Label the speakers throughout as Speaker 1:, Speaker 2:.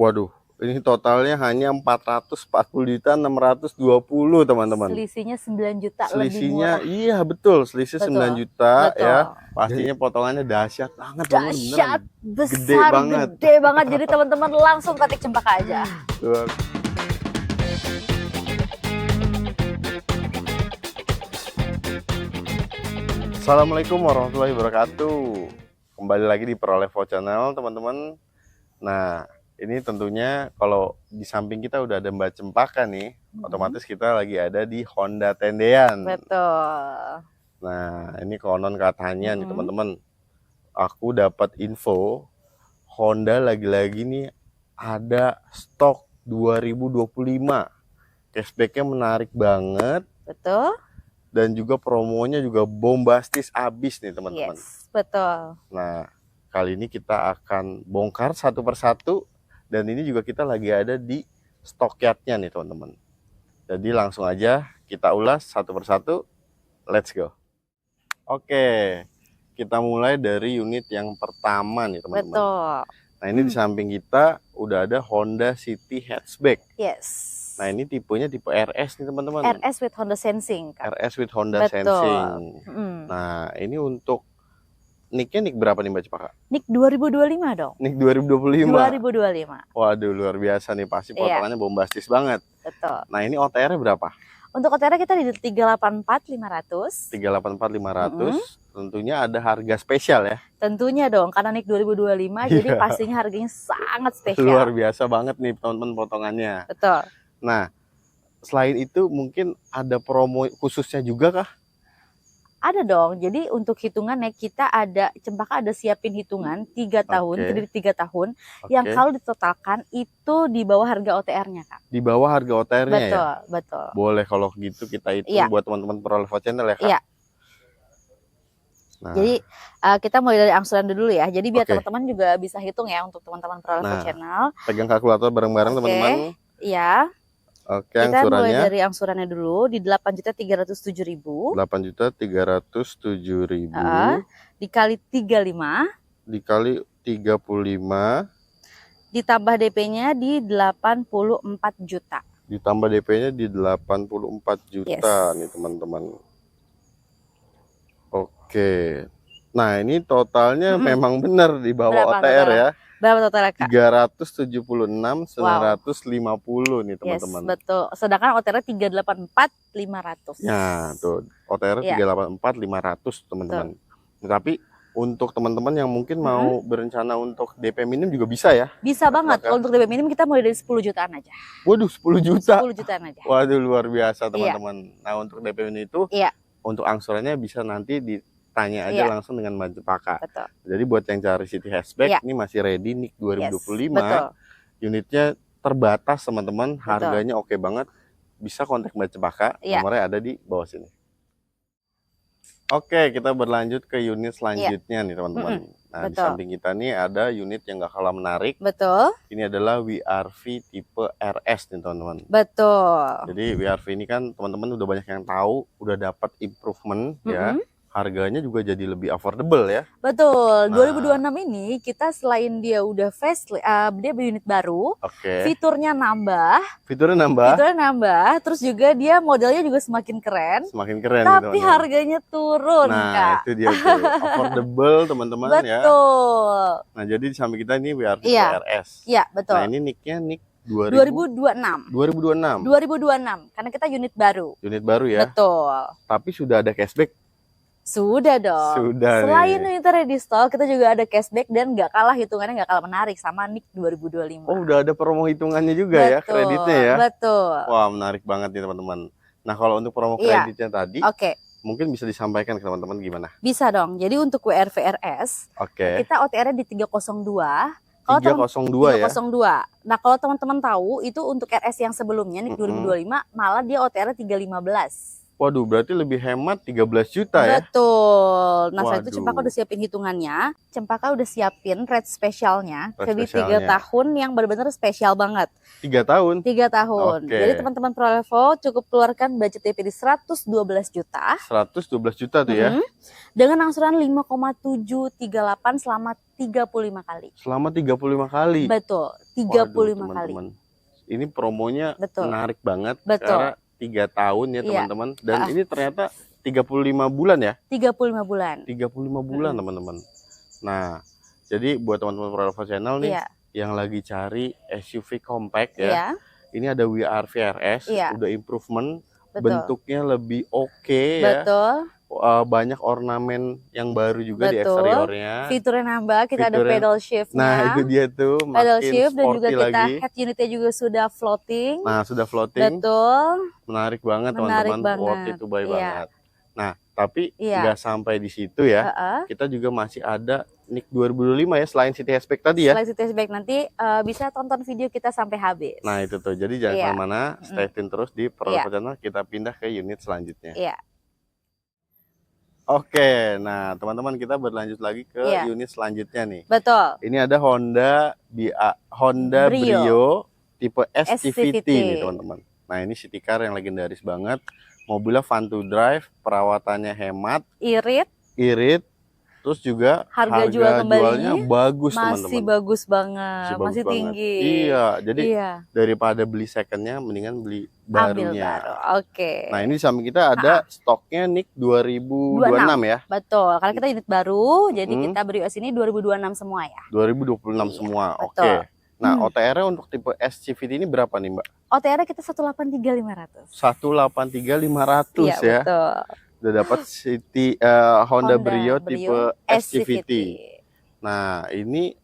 Speaker 1: Waduh, ini totalnya hanya 440.620 teman-teman.
Speaker 2: Selisihnya 9 juta lebih
Speaker 1: Selisihnya
Speaker 2: murah.
Speaker 1: iya betul, selisih 9
Speaker 2: Betul.
Speaker 1: juta
Speaker 2: Betul.
Speaker 1: ya. Pastinya potongannya dahsyat banget teman-teman,
Speaker 2: Dahsyat,
Speaker 1: beneran.
Speaker 2: besar, gede banget. Jadi teman-teman langsung ketik Cempaka aja.
Speaker 1: Tuh. Assalamualaikum warahmatullahi wabarakatuh. Kembali lagi di Prolevo Channel teman-teman. Nah, ini tentunya kalau di samping kita udah ada Mbak Cempaka nih, otomatis kita lagi ada di Honda Tendean.
Speaker 2: Betul.
Speaker 1: Nah, ini konon katanya nih teman-teman, aku dapat info Honda lagi-lagi nih ada stok 2025. Cashbacknya menarik banget.
Speaker 2: Betul.
Speaker 1: Dan juga promonya juga bombastis abis nih teman-teman.
Speaker 2: Yes, betul.
Speaker 1: Nah, kali ini kita akan bongkar satu persatu. Dan ini juga kita lagi ada di stockyardnya nih teman-teman. Jadi langsung aja kita ulas satu persatu. Let's go. Oke, kita mulai dari unit yang pertama nih teman-teman.
Speaker 2: Betul.
Speaker 1: Nah ini di samping kita udah ada Honda City Hatchback.
Speaker 2: Yes.
Speaker 1: Nah ini tipenya tipe RS nih teman-teman.
Speaker 2: RS with Honda Sensing.
Speaker 1: RS with Honda Sensing. Nah ini untuk nicknya nick berapa nih Mbak Cempaka?
Speaker 2: Nick 2025 dong.
Speaker 1: Nick 2025.
Speaker 2: 2025.
Speaker 1: Waduh luar biasa nih, pasti potongannya bombastis banget.
Speaker 2: Betul.
Speaker 1: Nah ini OTR-nya berapa?
Speaker 2: Untuk OTR kita di 384.500.
Speaker 1: 384.500. Tentunya ada harga spesial ya.
Speaker 2: Tentunya dong, karena Nick 2025 jadi pastinya harganya sangat spesial.
Speaker 1: Luar biasa banget nih teman-teman potongannya.
Speaker 2: Betul.
Speaker 1: Nah, selain itu mungkin ada promo khususnya juga kah?
Speaker 2: Ada dong. Jadi untuk hitungannya kita ada Cempaka ada siapin hitungan 3 tahun, kredit 3 tahun yang kalau ditotalkan itu di bawah harga OTR-nya, Kak.
Speaker 1: Di bawah harga OTR-nya ya?
Speaker 2: Betul, betul.
Speaker 1: Boleh kalau gitu kita hitung buat teman-teman Prolevo Channel ya, Kak?
Speaker 2: Iya.
Speaker 1: Nah.
Speaker 2: Jadi kita mulai dari angsuran dulu ya. Jadi biar teman-teman juga bisa hitung ya untuk teman-teman Prolevo Channel.
Speaker 1: Pegang kalkulator bareng-bareng teman-teman.
Speaker 2: Iya.
Speaker 1: Oke,
Speaker 2: kita
Speaker 1: angsurannya.
Speaker 2: Mulai dari angsurannya dulu di 8.307.000.
Speaker 1: 8.307.000.
Speaker 2: Dikali 35.
Speaker 1: Dikali 35.
Speaker 2: Ditambah DP-nya di 84 juta.
Speaker 1: Ditambah DP-nya di 84 juta nih teman-teman. Oke. Nah, ini totalnya memang benar di bawah OTR ya.
Speaker 2: Berapa totalnya, Kak?
Speaker 1: 376.950 nih teman-teman.
Speaker 2: Yes, betul. Sedangkan OTR 384.500.
Speaker 1: Ya, tuh. OTR 384.500 teman-teman. Tapi untuk teman-teman yang mungkin mau berencana untuk DP minim juga bisa ya?
Speaker 2: Bisa banget. Kalau untuk DP minim kita mulai dari 10 jutaan aja.
Speaker 1: Waduh, 10 juta.
Speaker 2: 10 jutaan aja.
Speaker 1: Waduh, luar biasa teman-teman. Nah, untuk DP minim itu untuk angsurannya bisa nanti tanya aja langsung dengan Mbak Cempaka.
Speaker 2: Betul.
Speaker 1: Jadi buat yang cari City Hatchback ini masih ready nih 2025. Unitnya terbatas teman-teman, harganya oke banget. Bisa kontak Mbak Cempaka, nomornya ada di bawah sini. Oke, kita berlanjut ke unit selanjutnya nih teman-teman. Nah, di samping kita nih ada unit yang gak kalah menarik.
Speaker 2: Betul.
Speaker 1: Ini adalah WRV tipe RS nih teman-teman.
Speaker 2: Betul.
Speaker 1: Jadi WRV ini kan teman-teman udah banyak yang tahu, udah dapat improvement ya. Harganya juga jadi lebih affordable ya.
Speaker 2: Betul. 2026 ini kita selain dia udah dia unit baru, fiturnya nambah.
Speaker 1: Fiturnya nambah.
Speaker 2: Terus juga dia modelnya juga semakin keren.
Speaker 1: Semakin keren.
Speaker 2: Tapi harganya turun,
Speaker 1: Nah,
Speaker 2: Kak.
Speaker 1: itu dia tuh. Affordable teman-teman ya.
Speaker 2: Betul.
Speaker 1: Nah, jadi di samping kita ini WRV RS.
Speaker 2: Iya, betul.
Speaker 1: Nah, ini nicknya nick
Speaker 2: 2026.
Speaker 1: 2026.
Speaker 2: Karena kita unit baru.
Speaker 1: Unit baru ya.
Speaker 2: Betul.
Speaker 1: Tapi sudah ada cashback.
Speaker 2: Sudah dong.
Speaker 1: Sudah.
Speaker 2: Selain unit ready stock, kita juga ada cashback dan nggak kalah hitungannya, nggak kalah menarik sama Nick 2025.
Speaker 1: Oh, udah ada promo hitungannya juga ya, kreditnya ya.
Speaker 2: Betul.
Speaker 1: Wah, menarik banget nih teman-teman. Nah, kalau untuk promo kreditnya tadi, mungkin bisa disampaikan ke teman-teman gimana?
Speaker 2: Bisa dong. Jadi untuk WRV RS, kita OTR-nya di 302.
Speaker 1: 302 ya?
Speaker 2: 302. Nah, kalau teman-teman tahu, itu untuk RS yang sebelumnya, Nick 2025, malah dia OTR-nya 315.
Speaker 1: Waduh, berarti lebih hemat 13 juta ya?
Speaker 2: Betul. Nah, saat itu
Speaker 1: Waduh.
Speaker 2: Cempaka udah siapin hitungannya. Cempaka udah siapin rate spesialnya.
Speaker 1: Rate
Speaker 2: Jadi 3
Speaker 1: spesialnya.
Speaker 2: tahun yang benar-benar spesial banget.
Speaker 1: 3 tahun?
Speaker 2: 3 tahun.
Speaker 1: Oke.
Speaker 2: Jadi teman-teman Prolevo cukup keluarkan budget DP di 112 juta.
Speaker 1: 112 juta tuh ya?
Speaker 2: Dengan angsuran 5,738 selama 35 kali.
Speaker 1: Selama 35 kali?
Speaker 2: Betul, 35
Speaker 1: Waduh,
Speaker 2: kali.
Speaker 1: teman-teman. Ini promonya
Speaker 2: Betul.
Speaker 1: menarik banget.
Speaker 2: Betul.
Speaker 1: Karena 3 tahun ya
Speaker 2: Iya.
Speaker 1: teman-teman. Dan ini ternyata 35 bulan ya?
Speaker 2: 35 bulan.
Speaker 1: 35 bulan teman-teman. Nah, jadi buat teman-teman Prolevo Channel nih
Speaker 2: Iya.
Speaker 1: yang lagi cari SUV compact ya.
Speaker 2: Iya.
Speaker 1: Ini ada WRV RS,
Speaker 2: Iya.
Speaker 1: udah improvement,
Speaker 2: Betul.
Speaker 1: bentuknya lebih oke ya.
Speaker 2: Betul.
Speaker 1: Banyak ornamen yang baru juga di
Speaker 2: Betul.
Speaker 1: eksteriornya.
Speaker 2: Fiturnya nambah, kita ada
Speaker 1: Fiturnya-
Speaker 2: pedal shift-nya.
Speaker 1: Nah, itu dia tuh,
Speaker 2: pedal
Speaker 1: makin
Speaker 2: shift dan juga
Speaker 1: sporty
Speaker 2: kita
Speaker 1: lagi.
Speaker 2: head unitnya juga sudah floating.
Speaker 1: Nah, sudah floating.
Speaker 2: Betul.
Speaker 1: Menarik banget
Speaker 2: Menarik
Speaker 1: teman-teman, worth
Speaker 2: banget.
Speaker 1: it to buy
Speaker 2: Iya.
Speaker 1: banget. Nah, tapi
Speaker 2: Iya.
Speaker 1: nggak sampai di situ ya.
Speaker 2: Heeh.
Speaker 1: Kita juga masih ada NIK 2025 ya, selain City Hatchback tadi ya.
Speaker 2: Selain City Hatchback nanti bisa tonton video kita sampai habis.
Speaker 1: Nah, itu tuh. Jadi jangan
Speaker 2: Iya.
Speaker 1: kemana-mana, stay tune terus di Prolevo Channel. Kita pindah ke unit selanjutnya.
Speaker 2: Iya.
Speaker 1: Oke, nah teman-teman kita berlanjut lagi ke
Speaker 2: Iya.
Speaker 1: unit selanjutnya nih.
Speaker 2: Betul.
Speaker 1: Ini ada Honda Brio tipe SCVT nih teman-teman. Nah, ini city car yang legendaris banget. Mobilnya fun to drive, perawatannya hemat,
Speaker 2: Irit,
Speaker 1: terus juga
Speaker 2: Harga jual
Speaker 1: jualnya
Speaker 2: kembalinya
Speaker 1: bagus
Speaker 2: masih
Speaker 1: teman-teman.
Speaker 2: bagus banget,
Speaker 1: Masih bagus
Speaker 2: masih
Speaker 1: banget.
Speaker 2: tinggi.
Speaker 1: Iya, jadi
Speaker 2: Iya.
Speaker 1: daripada beli secondnya, mendingan beli
Speaker 2: Ambil
Speaker 1: barunya.
Speaker 2: baru. Oke.
Speaker 1: Nah, ini di samping kita ada stoknya NIK 2026 ya.
Speaker 2: Betul. Karena kita unit baru, jadi
Speaker 1: Hmm.
Speaker 2: kita Brio S ini 2026 semua ya.
Speaker 1: 2026
Speaker 2: Iya,
Speaker 1: semua.
Speaker 2: betul.
Speaker 1: Oke. Nah, OTR-nya untuk tipe SCVT ini berapa nih, Mbak?
Speaker 2: OTR kita 183.500.
Speaker 1: 183.500
Speaker 2: Iya,
Speaker 1: ya.
Speaker 2: betul.
Speaker 1: Udah dapat Honda Brio tipe SCVT. Nah, ini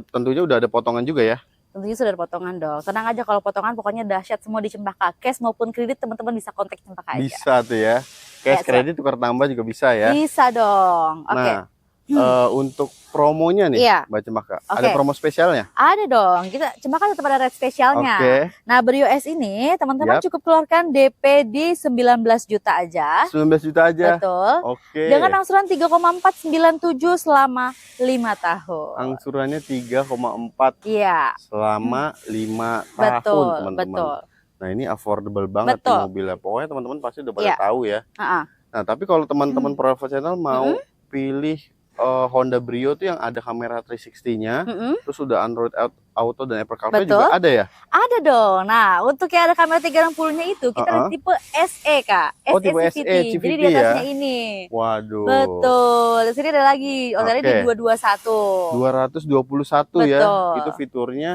Speaker 1: tentunya udah ada potongan juga ya.
Speaker 2: Tentunya sudah ada potongan dong. Tenang aja kalau potongan pokoknya dahsyat semua di Cempaka. Cash maupun kredit teman-teman bisa kontak Cempaka aja.
Speaker 1: Bisa tuh ya. Cash
Speaker 2: Bisa.
Speaker 1: kredit tukar tambah juga bisa ya.
Speaker 2: Bisa dong. Oke.
Speaker 1: Nah, untuk promonya nih,
Speaker 2: Iya.
Speaker 1: Mbak Cempaka,
Speaker 2: Oke.
Speaker 1: ada promo spesialnya?
Speaker 2: Ada dong. Kita Cempaka tetap ada rate spesialnya.
Speaker 1: Oke.
Speaker 2: Nah, Brio S ini teman-teman
Speaker 1: Yap.
Speaker 2: cukup keluarkan DP di 19 juta aja.
Speaker 1: 19 juta aja.
Speaker 2: Betul.
Speaker 1: Oke.
Speaker 2: Dengan angsuran 3,497 selama 5 tahun.
Speaker 1: Angsurannya 3,4
Speaker 2: Iya,
Speaker 1: selama 5
Speaker 2: betul,
Speaker 1: tahun, teman-teman.
Speaker 2: betul.
Speaker 1: Nah, ini affordable banget
Speaker 2: Betul.
Speaker 1: nih mobilnya. Pokoknya teman-teman pasti udah pada
Speaker 2: Iya.
Speaker 1: tahu ya.
Speaker 2: Heeh.
Speaker 1: Nah, tapi kalau teman-teman Prolevo Channel mau pilih Honda Brio tuh yang ada kamera 360-nya,
Speaker 2: Mm-mm.
Speaker 1: terus udah Android Auto dan Apple CarPlay
Speaker 2: Betul.
Speaker 1: juga ada ya?
Speaker 2: Ada dong. Nah, untuk yang ada kamera 360-nya itu kita ada tipe SE, Kak.
Speaker 1: Oh, tipe SE,
Speaker 2: Jadi
Speaker 1: CVT
Speaker 2: di atasnya
Speaker 1: ya?
Speaker 2: ini.
Speaker 1: Waduh.
Speaker 2: Betul. Di sini ada lagi. OTR-nya di
Speaker 1: Oke.
Speaker 2: 221.
Speaker 1: 221 ya.
Speaker 2: Betul.
Speaker 1: Itu fiturnya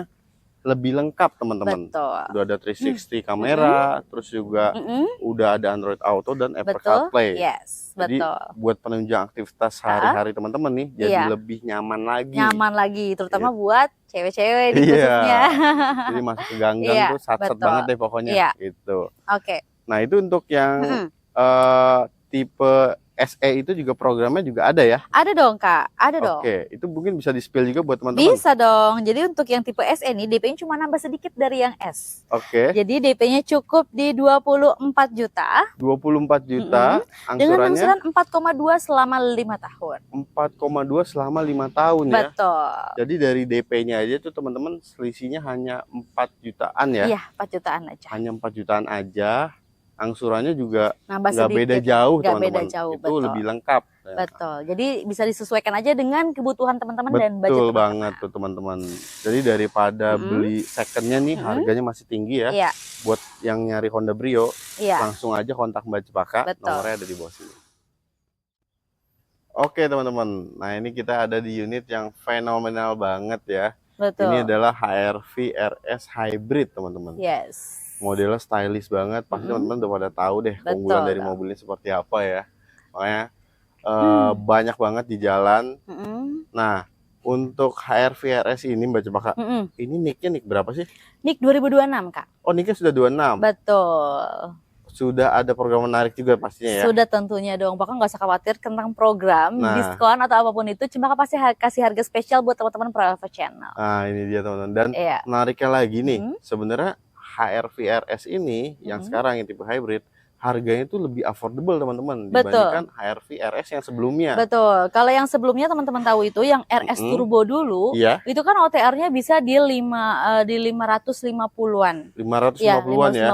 Speaker 1: lebih lengkap, teman-teman.
Speaker 2: Betul.
Speaker 1: Udah ada 360 kamera, terus juga
Speaker 2: Mm-mm.
Speaker 1: udah ada Android Auto dan Apple
Speaker 2: Betul.
Speaker 1: CarPlay.
Speaker 2: Yes,
Speaker 1: Jadi
Speaker 2: betul.
Speaker 1: buat penunjang aktivitas sehari-hari teman-teman nih jadi
Speaker 2: Iya.
Speaker 1: lebih nyaman lagi.
Speaker 2: Nyaman lagi, terutama buat cewek-cewek di
Speaker 1: Iya.
Speaker 2: khususnya.
Speaker 1: Jadi masuk ke gang-gang
Speaker 2: Iya,
Speaker 1: tuh sat-sat
Speaker 2: betul.
Speaker 1: banget deh pokoknya
Speaker 2: Iya.
Speaker 1: gitu.
Speaker 2: Oke.
Speaker 1: Nah, itu untuk yang
Speaker 2: Mm-mm.
Speaker 1: tipe SE itu juga programnya juga ada ya?
Speaker 2: Ada dong, Kak. Ada dong.
Speaker 1: Oke, itu mungkin bisa di-spill juga buat teman-teman.
Speaker 2: Bisa dong. Jadi untuk yang tipe SE nih DP-nya cuma nambah sedikit dari yang S.
Speaker 1: Oke,
Speaker 2: Jadi DP-nya cukup di 24 juta
Speaker 1: 24 juta,
Speaker 2: dengan
Speaker 1: angsurannya
Speaker 2: angsuran 4,2 selama 5 tahun.
Speaker 1: 4,2 selama 5 tahun ya.
Speaker 2: Betul.
Speaker 1: Jadi dari DP-nya aja tuh teman-teman selisihnya hanya 4 jutaan ya.
Speaker 2: Iya, 4 jutaan aja.
Speaker 1: Hanya 4 jutaan aja. Angsurannya juga
Speaker 2: Nambah
Speaker 1: nggak
Speaker 2: sedikit.
Speaker 1: beda jauh
Speaker 2: Nggak
Speaker 1: teman-teman.
Speaker 2: beda jauh,
Speaker 1: Itu
Speaker 2: betul.
Speaker 1: lebih lengkap.
Speaker 2: Betul. Jadi bisa disesuaikan aja dengan kebutuhan teman-teman dan budget
Speaker 1: Betul
Speaker 2: teman-teman.
Speaker 1: banget tuh teman-teman. Jadi daripada beli secondnya nih harganya masih tinggi ya.
Speaker 2: Iya,
Speaker 1: Buat yang nyari Honda Brio
Speaker 2: iya.
Speaker 1: langsung aja kontak Mbak Cempaka.
Speaker 2: Betul.
Speaker 1: Nomornya ada di bawah sini. Oke teman-teman. Nah, ini kita ada di unit yang fenomenal banget ya.
Speaker 2: Betul.
Speaker 1: Ini adalah HRV RS Hybrid teman-teman.
Speaker 2: Yes.
Speaker 1: Modelnya stylish banget. Pasti teman-teman udah pada tahu deh
Speaker 2: Betul
Speaker 1: keunggulan dari
Speaker 2: dong.
Speaker 1: mobilnya seperti apa ya. Makanya banyak banget di jalan.
Speaker 2: Mm-mm.
Speaker 1: Nah, untuk HRV RS ini Mbak Cempaka,
Speaker 2: Mm-mm.
Speaker 1: ini nicknya nick berapa sih?
Speaker 2: NIK 2026, Kak.
Speaker 1: Oh, nicknya sudah 26.
Speaker 2: Betul.
Speaker 1: Sudah ada program menarik juga pastinya ya.
Speaker 2: Sudah tentunya dong. Bahkan nggak usah khawatir tentang program,
Speaker 1: Nah.
Speaker 2: diskon atau apapun itu. Cempaka pasti kasih harga spesial buat teman-teman Prolevo Channel.
Speaker 1: Nah, ini dia teman-teman. Dan
Speaker 2: Iya.
Speaker 1: menariknya lagi nih, sebenarnya HRV RS ini yang sekarang yang tipe hybrid harganya itu lebih affordable teman-teman
Speaker 2: Betul.
Speaker 1: dibandingkan HRV RS yang sebelumnya.
Speaker 2: Betul. Kalau yang sebelumnya teman-teman tahu itu yang RS Turbo dulu,
Speaker 1: Iya.
Speaker 2: itu kan OTR-nya bisa di 550-an.
Speaker 1: 550-an
Speaker 2: ya.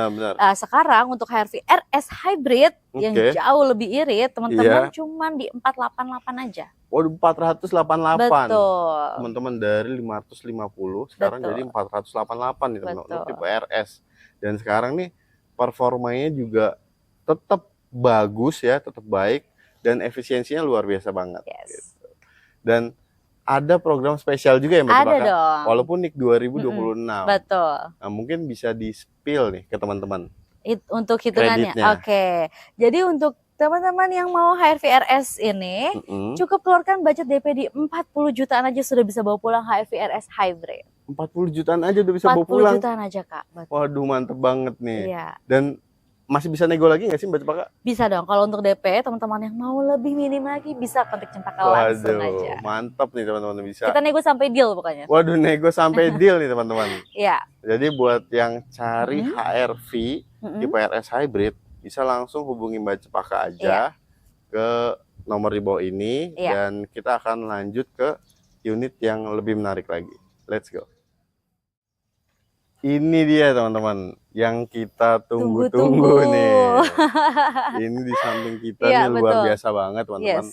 Speaker 1: Benar.
Speaker 2: Sekarang untuk HRV RS Hybrid yang jauh lebih irit, teman-teman cuman di 488 aja.
Speaker 1: Waduh, 488.
Speaker 2: Betul.
Speaker 1: Teman-teman dari 550 sekarang jadi 488 nih teman-teman untuk tipe RS. Dan sekarang nih performanya juga tetap bagus ya, tetap baik dan efisiensinya luar biasa banget. Gitu. Dan ada program spesial juga ya Mbak
Speaker 2: Ada dong.
Speaker 1: Walaupun NIK 2026.
Speaker 2: Betul.
Speaker 1: Nah, mungkin bisa di-spill nih ke teman-teman.
Speaker 2: Untuk hitungannya. Oke. Jadi untuk teman-teman yang mau HRV RS ini cukup keluarkan budget DP di 40 jutaan aja sudah bisa bawa pulang HRV RS Hybrid. 40
Speaker 1: jutaan aja udah bisa bawa pulang.
Speaker 2: 40 jutaan aja Kak.
Speaker 1: Betul. Waduh, mantep banget nih.
Speaker 2: Iya.
Speaker 1: Dan masih bisa nego lagi nggak sih Mbak Cempaka?
Speaker 2: Bisa dong. Kalau untuk DP teman-teman yang mau lebih minim lagi bisa kontak Cempaka langsung aja.
Speaker 1: Mantap nih teman-teman, bisa.
Speaker 2: Kita nego sampai deal pokoknya.
Speaker 1: Waduh, nego sampai deal nih teman-teman.
Speaker 2: Iya.
Speaker 1: Jadi buat yang cari HRV tipe RS Hybrid bisa langsung hubungi Mbak Cempaka aja ke nomor di bawah ini dan kita akan lanjut ke unit yang lebih menarik lagi. Let's go. Ini dia teman-teman yang kita tunggu-tunggu nih. Ini di samping kita nih luar biasa banget teman-teman.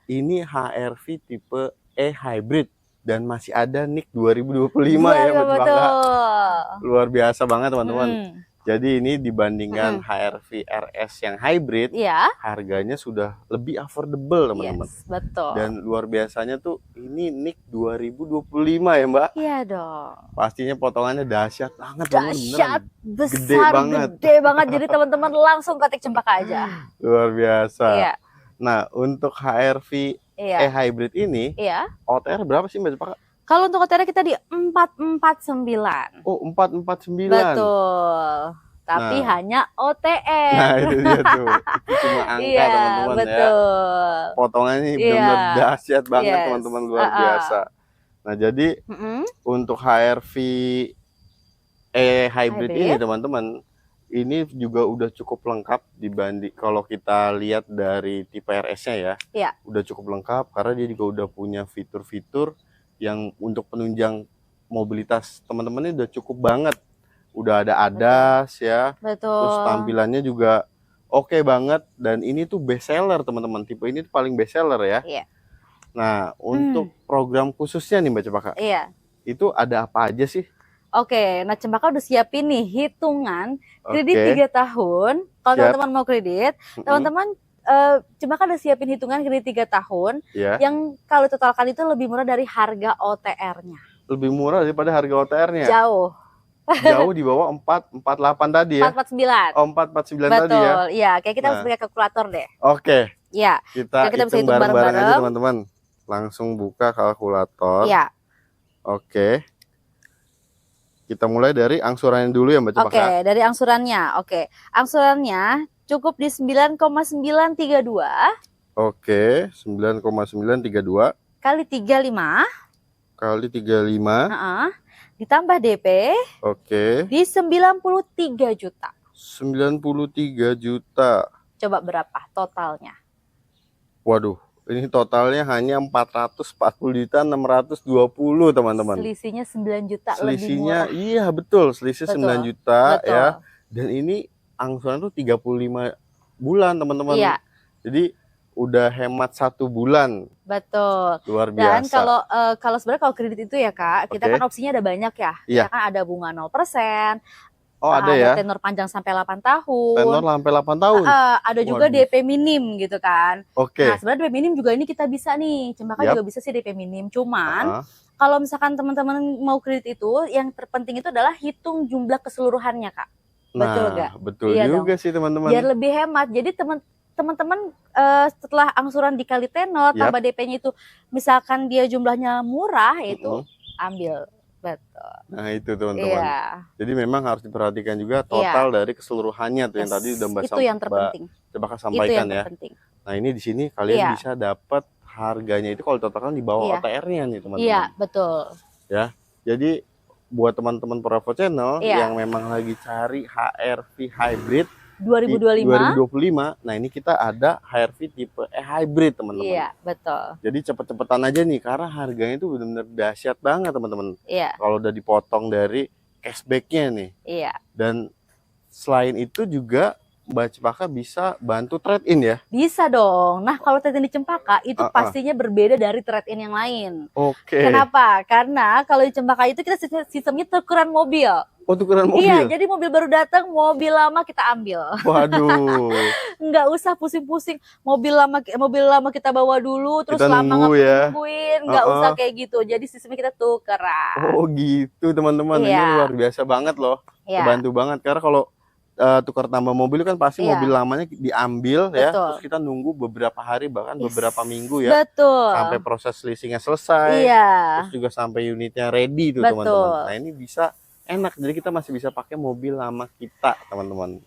Speaker 1: Ini HRV tipe E Hybrid dan masih ada NIK 2025 ya betul. Luar biasa banget teman-teman. Jadi ini dibandingkan HRV RS yang hybrid, harganya sudah lebih affordable teman-teman.
Speaker 2: Betul.
Speaker 1: Dan luar biasanya tuh ini NIK 2025 ya Mbak?
Speaker 2: Iya dong.
Speaker 1: Pastinya potongannya dahsyat banget.
Speaker 2: Dahsyat, besar, gede banget. Jadi teman-teman langsung ketik Cempaka aja.
Speaker 1: Luar biasa. Iya. Nah untuk HRV E hybrid ini, OTR berapa sih Mbak Cempaka?
Speaker 2: Kalau untuk OTR kita di 449.
Speaker 1: Oh, 449.
Speaker 2: Betul. Tapi hanya OTR.
Speaker 1: Nah, itu dia tuh. Itu cuma angka teman-teman ya. Potongannya benar-benar dahsyat banget teman-teman, luar biasa. Nah, jadi untuk HRV E hybrid ini teman-teman, ini juga udah cukup lengkap dibanding kalau kita lihat dari tipe RS-nya ya. Udah cukup lengkap karena dia juga udah punya fitur-fitur yang untuk penunjang mobilitas teman-teman ini udah cukup banget. Udah ada ADAS ya. Terus tampilannya juga oke banget dan ini tuh best seller teman-teman. Tipe ini tuh paling best seller ya. Nah, untuk program khususnya nih Mbak Cempaka. Itu ada apa aja sih?
Speaker 2: Oke, nah Cempaka udah siapin nih hitungan kredit 3 tahun. Kalau teman-teman mau kredit, teman-teman Cempaka udah siapin hitungan kredit 3 tahun yang kalau totalkan itu lebih murah dari harga OTR-nya. Lebih murah daripada harga OTR-nya? Jauh.
Speaker 1: Jauh di bawah 448 tadi ya?
Speaker 2: 449.
Speaker 1: Oh, 449 tadi ya? Betul,
Speaker 2: iya. Kayak kita harus pakai kalkulator deh.
Speaker 1: Oke.
Speaker 2: Iya.
Speaker 1: Kita hitung bareng-bareng aja teman-teman. Langsung buka kalkulator.
Speaker 2: Iya.
Speaker 1: Oke. Kita mulai dari angsurannya dulu ya Mbak Cempaka? Oke,
Speaker 2: dari angsurannya. Oke, angsurannya cukup di 9,932.
Speaker 1: Oke, 9,932
Speaker 2: kali 35.
Speaker 1: Kali 35.
Speaker 2: Ditambah DP.
Speaker 1: Oke.
Speaker 2: Di 93 juta.
Speaker 1: 93 juta.
Speaker 2: Coba berapa totalnya?
Speaker 1: Waduh, ini totalnya hanya 440.620 teman-teman.
Speaker 2: Selisihnya 9 juta
Speaker 1: selisihnya,
Speaker 2: lebih murah.
Speaker 1: Iya betul, selisih 9 juta ya. Dan ini angsuran tuh 35 bulan teman-teman.
Speaker 2: Iya.
Speaker 1: Jadi udah hemat 1 bulan.
Speaker 2: Betul.
Speaker 1: Luar biasa.
Speaker 2: Dan kalau sebenarnya kalau kredit itu ya Kak, kita kan opsinya ada banyak ya. Kita kan ada bunga 0%.
Speaker 1: Oh ada ya.
Speaker 2: Tenor panjang sampai 8 tahun.
Speaker 1: Tenor sampai 8 tahun.
Speaker 2: Ada juga DP minim gitu kan.
Speaker 1: Oke.
Speaker 2: Nah sebenarnya DP minim juga ini kita bisa nih. Cempaka juga bisa sih DP minim. Cuman kalau misalkan teman-teman mau kredit itu, yang terpenting itu adalah hitung jumlah keseluruhannya Kak. Betul gak?
Speaker 1: Betul juga sih teman-teman.
Speaker 2: Biar lebih hemat. Jadi teman-teman setelah angsuran dikali tenor tambah DP-nya itu misalkan dia jumlahnya murah itu ambil. Betul.
Speaker 1: Nah itu teman-teman. Jadi memang harus diperhatikan juga total dari keseluruhannya tuh yang tadi udah
Speaker 2: itu yang terpenting.
Speaker 1: Coba sampaikan ya.
Speaker 2: Terpenting.
Speaker 1: Nah ini di sini kalian bisa dapat harganya itu kalau totalkan di bawah OTR-nya nih teman-teman.
Speaker 2: Iya betul.
Speaker 1: Ya, jadi buat teman-teman Bravo Channel yang memang lagi cari HRV hybrid
Speaker 2: 2025.
Speaker 1: 2025. Nah, ini kita ada HR-V tipe hybrid, teman-teman.
Speaker 2: Iya, betul.
Speaker 1: Jadi cepet-cepetan aja nih, karena harganya itu benar-benar dahsyat banget, teman-teman.
Speaker 2: Iya.
Speaker 1: Kalau udah dipotong dari cashback-nya nih.
Speaker 2: Iya.
Speaker 1: Dan selain itu juga Mbak Cempaka bisa bantu trade-in ya?
Speaker 2: Bisa dong. Nah, kalau trade-in di Cempaka itu pastinya berbeda dari trade-in yang lain.
Speaker 1: Oke.
Speaker 2: Kenapa? Karena kalau di Cempaka itu kita sistemnya tukeran mobil.
Speaker 1: Oh, tukeran mobil?
Speaker 2: Iya, jadi mobil baru datang, mobil lama kita ambil.
Speaker 1: Waduh.
Speaker 2: Nggak usah pusing-pusing. Mobil lama kita bawa dulu, terus
Speaker 1: kita
Speaker 2: lama
Speaker 1: nungguin.
Speaker 2: Nggak usah kayak gitu. Jadi sistemnya kita tukeran.
Speaker 1: Oh gitu, teman-teman. Ini luar biasa banget loh. Kebantu banget. Karena kalau tukar tambah mobil kan pasti mobil lamanya diambil. Betul. Ya, terus kita nunggu beberapa hari bahkan beberapa minggu ya.
Speaker 2: Betul.
Speaker 1: Sampai proses leasingnya selesai.
Speaker 2: Iya.
Speaker 1: Terus juga sampai unitnya ready tuh, teman-teman. Nah, ini bisa enak, jadi kita masih bisa pakai mobil lama kita, teman-teman.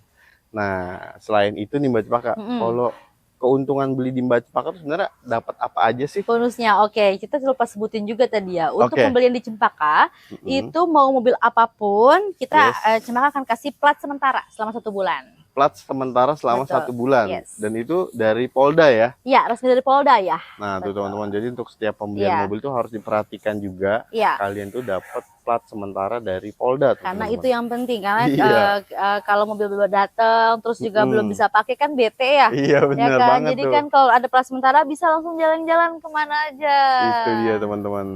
Speaker 1: Nah, selain itu nih Mbak Cempaka, kalau keuntungan beli di Mbak Cempaka itu sebenarnya dapat apa aja sih?
Speaker 2: Bonusnya, oke, kita lupa sebutin juga tadi ya. Untuk pembelian di Cempaka, itu mau mobil apapun, kita Cempaka akan kasih plat sementara selama 1 bulan.
Speaker 1: Plat sementara selama 1 bulan. Dan itu dari Polda ya?
Speaker 2: Iya, resmi dari Polda ya.
Speaker 1: Nah, tuh teman-teman, jadi untuk setiap pembelian mobil itu harus diperhatikan juga. Kalian tuh dapat plat sementara dari Polda.
Speaker 2: Karena itu yang penting, karena kalau mobil baru datang, terus juga belum bisa pakai kan bete ya.
Speaker 1: Iya, benar banget.
Speaker 2: Jadi kan kalau ada plat sementara bisa langsung jalan-jalan kemana aja.
Speaker 1: Itu dia teman-teman.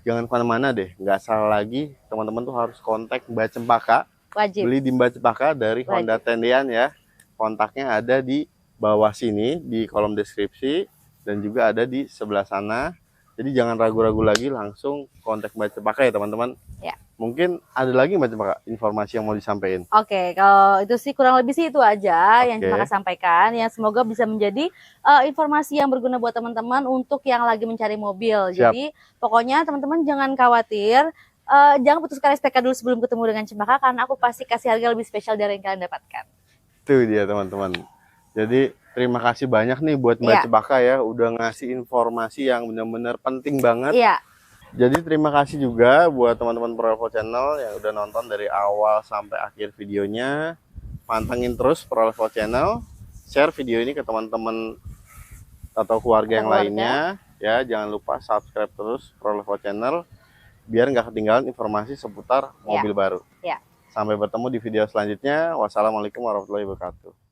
Speaker 1: Jangan kemana-mana deh, nggak salah lagi. Teman-teman tuh harus kontak Mbak Cempaka.
Speaker 2: Wajib.
Speaker 1: Beli di Mbak Cempaka dari Honda Tendian ya. Kontaknya ada di bawah sini di kolom deskripsi dan juga ada di sebelah sana. Jadi jangan ragu-ragu lagi, langsung kontak Mbak Cempaka ya teman-teman. Ya. Mungkin ada lagi Mbak Cempaka informasi yang mau disampaikan?
Speaker 2: Oke, kalau itu sih kurang lebih sih itu aja yang Cempaka sampaikan. Ya semoga bisa menjadi informasi yang berguna buat teman-teman untuk yang lagi mencari mobil. Siap. Jadi pokoknya teman-teman jangan khawatir. Jangan putuskan SPK dulu sebelum ketemu dengan Cempaka, karena aku pasti kasih harga lebih spesial dari yang kalian dapatkan.
Speaker 1: Itu dia teman-teman. Jadi terima kasih banyak nih buat Mbak Cempaka ya, udah ngasih informasi yang benar-benar penting banget. Iya. Jadi terima kasih juga buat teman-teman Pro Channel yang udah nonton dari awal sampai akhir videonya. Pantengin terus Pro Channel, share video ini ke teman-teman atau keluarga yang lainnya. Ya, jangan lupa subscribe terus Pro Channel, biar nggak ketinggalan informasi seputar mobil baru. Sampai bertemu di video selanjutnya. Wassalamualaikum warahmatullahi wabarakatuh.